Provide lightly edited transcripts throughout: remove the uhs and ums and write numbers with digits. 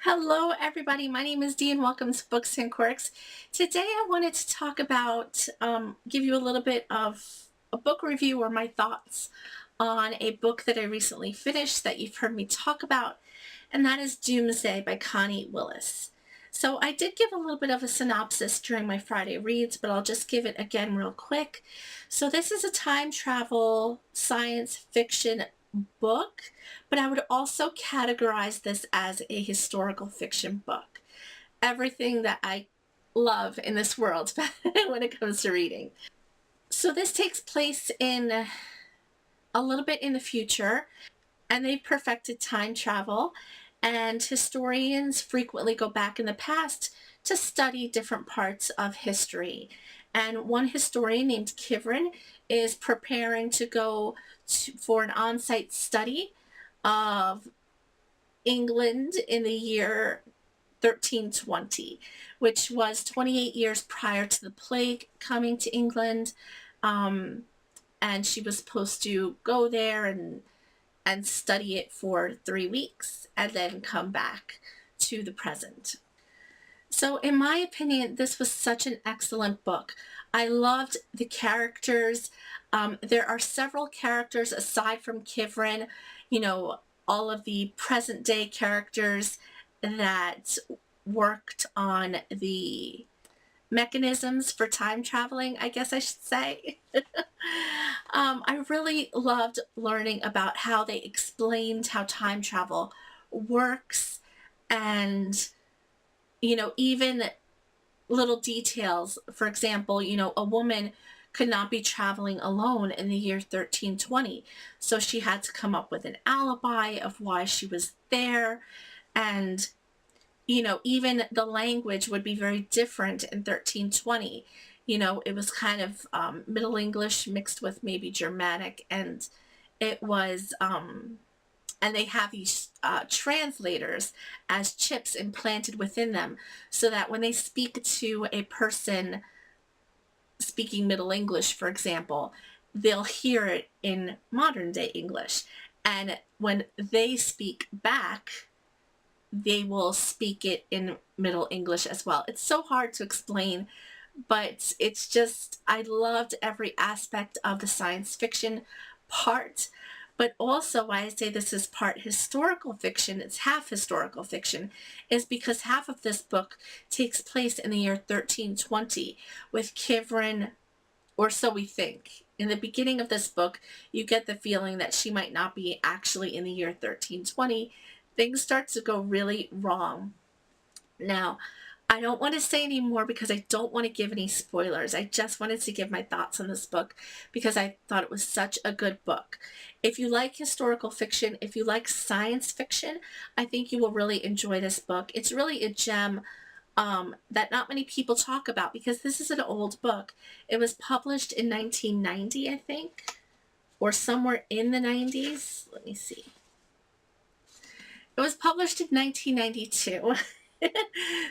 Hello, everybody. My name is Dee, and welcome to Books and Quirks. Today, I wanted to talk about, give you a little bit of a book review or my thoughts on a book that I recently finished that you've heard me talk about, and that is Doomsday by Connie Willis. So, I did give a little bit of a synopsis during my Friday reads, but I'll just give it again real quick. So, this is a time travel science fiction book, but I would also categorize this as a historical fiction book. Everything that I love in this world when it comes to reading. So this takes place in a little bit in the future, and they've perfected time travel, and historians frequently go back in the past to study different parts of history. And one historian named Kivrin is preparing to go for an on-site study of England in the year 1320, which was 28 years prior to the plague coming to England. Um, and she was supposed to go there and study it for 3 weeks and then come back to the present. So, in my opinion, this was such an excellent book. I loved the characters. There are several characters aside from Kivrin, you know, all of the present day characters that worked on the mechanisms for time traveling, I guess I should say. I really loved learning about how they explained how time travel works and even little details. For example, a woman could not be traveling alone in the year 1320. So she had to come up with an alibi of why she was there. And, even the language would be very different in 1320. It was kind of Middle English mixed with maybe Germanic. And it was, and they have these translators as chips implanted within them so that when they speak to a person speaking Middle English, for example, they'll hear it in modern day English. And when they speak back, they will speak it in Middle English as well. It's so hard to explain, but it's just, I loved every aspect of the science fiction part. But also, why I say this is part historical fiction, it's half historical fiction, is because half of this book takes place in the year 1320 with Kivrin, or so we think. In the beginning of this book, you get the feeling that she might not be actually in the year 1320. Things start to go really wrong. Now, I don't want to say any more because I don't want to give any spoilers. I just wanted to give my thoughts on this book because I thought it was such a good book. If you like historical fiction, if you like science fiction, I think you will really enjoy this book. It's really a gem that not many people talk about because this is an old book. It was published in 1990, I think, or somewhere in the 90s. Let me see. It was published in 1992.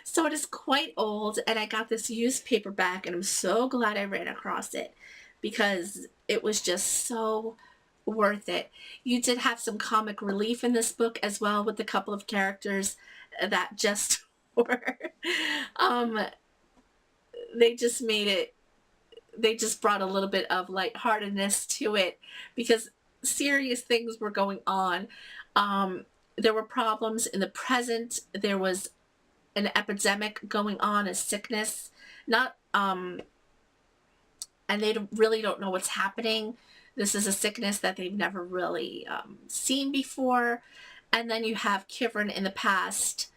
So it is quite old, and I got this used paperback, and I'm so glad I ran across it because it was just so worth it. You did have some comic relief in this book as well with a couple of characters that just were um they just made it they just brought a little bit of lightheartedness to it because serious things were going on. There were problems in the present. There was an epidemic going on, a sickness, not and they really don't know what's happening. This is a sickness that they've never really seen before. And then you have Kivrin in the past,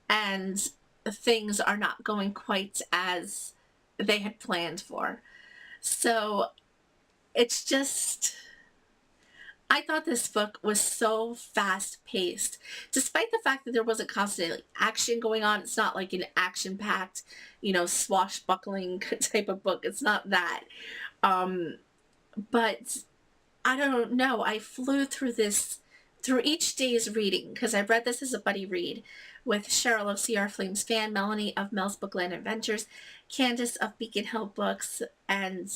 and things are not going quite as they had planned for. So it's just, I thought this book was so fast paced. Despite the fact that there wasn't constantly action going on, it's not like an action packed, swashbuckling type of book. It's not that. But I don't know. I flew through through each day's reading because I read this as a buddy read with Cheryl of CR Flames Fan, Melanie of Mel's Bookland Adventures, Candace of Beacon Hill Books, and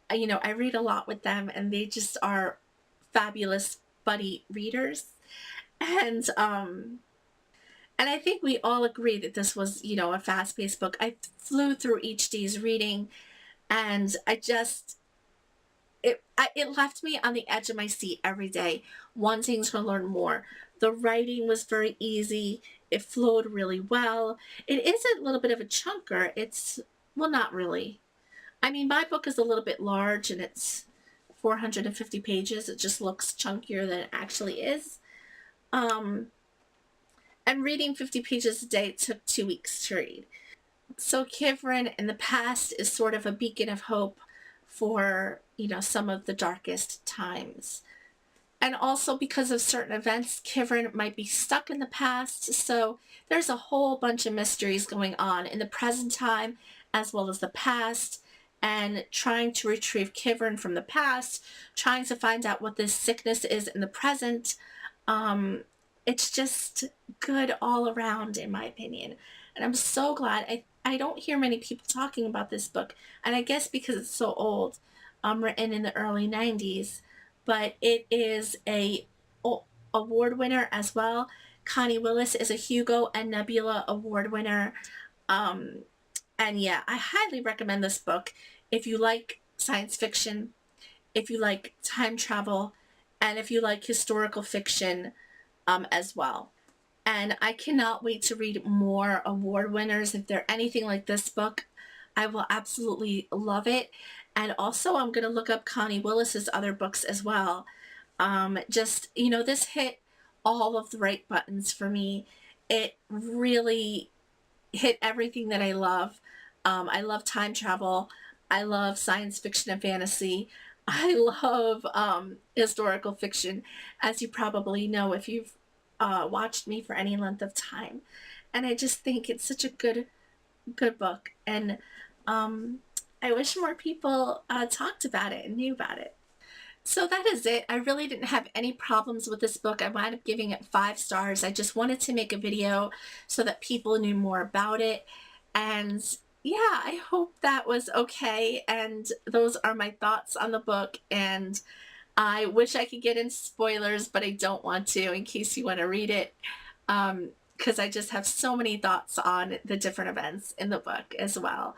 I read a lot with them, and they just are fabulous buddy readers. And And I think we all agree that this was, you know, a fast-paced book. I flew through each day's reading, and it left me on the edge of my seat every day, wanting to learn more. The writing was very easy. It flowed really well. It is a little bit of a chunker. It's, well, not really. I mean, my book is a little bit large, and it's 450 pages. It just looks chunkier than it actually is. Um, and reading 50 pages a day took 2 weeks to read. So Kivrin in the past is sort of a beacon of hope for, you know, some of the darkest times. And also because of certain events, Kivrin might be stuck in the past. So there's a whole bunch of mysteries going on in the present time as well as the past, and trying to retrieve Kivrin from the past, trying to find out what this sickness is in the present. It's just good all around, in my opinion. And I'm so glad. I don't hear many people talking about this book. And I guess because it's so old, written in the early 90s. But it is a award winner as well. Connie Willis is a Hugo and Nebula award winner. And yeah, I highly recommend this book if you like science fiction, if you like time travel, and if you like historical fiction as well. And I cannot wait to read more award winners. If they're anything like this book, I will absolutely love it. And also, I'm going to look up Connie Willis's other books as well. Just, you know, this hit all of the right buttons for me. It really hit everything that I love. I love time travel. I love science fiction and fantasy. I love historical fiction, as you probably know if you've watched me for any length of time. And I just think it's such a good book. And I wish more people talked about it and knew about it. So that is it. I really didn't have any problems with this book. I wound up giving it 5 stars. I just wanted to make a video so that people knew more about it. And yeah, I hope that was okay. And those are my thoughts on the book. And I wish I could get into spoilers, but I don't want to in case you want to read it. Because I just have so many thoughts on the different events in the book as well.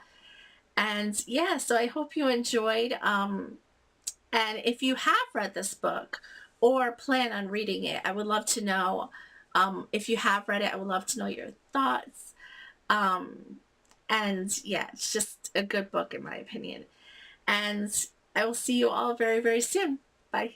And yeah, so I hope you enjoyed. And if you have read this book or plan on reading it, I would love to know. If you have read it, I would love to know your thoughts. And yeah, it's just a good book in my opinion. And I will see you all very, very soon. Bye.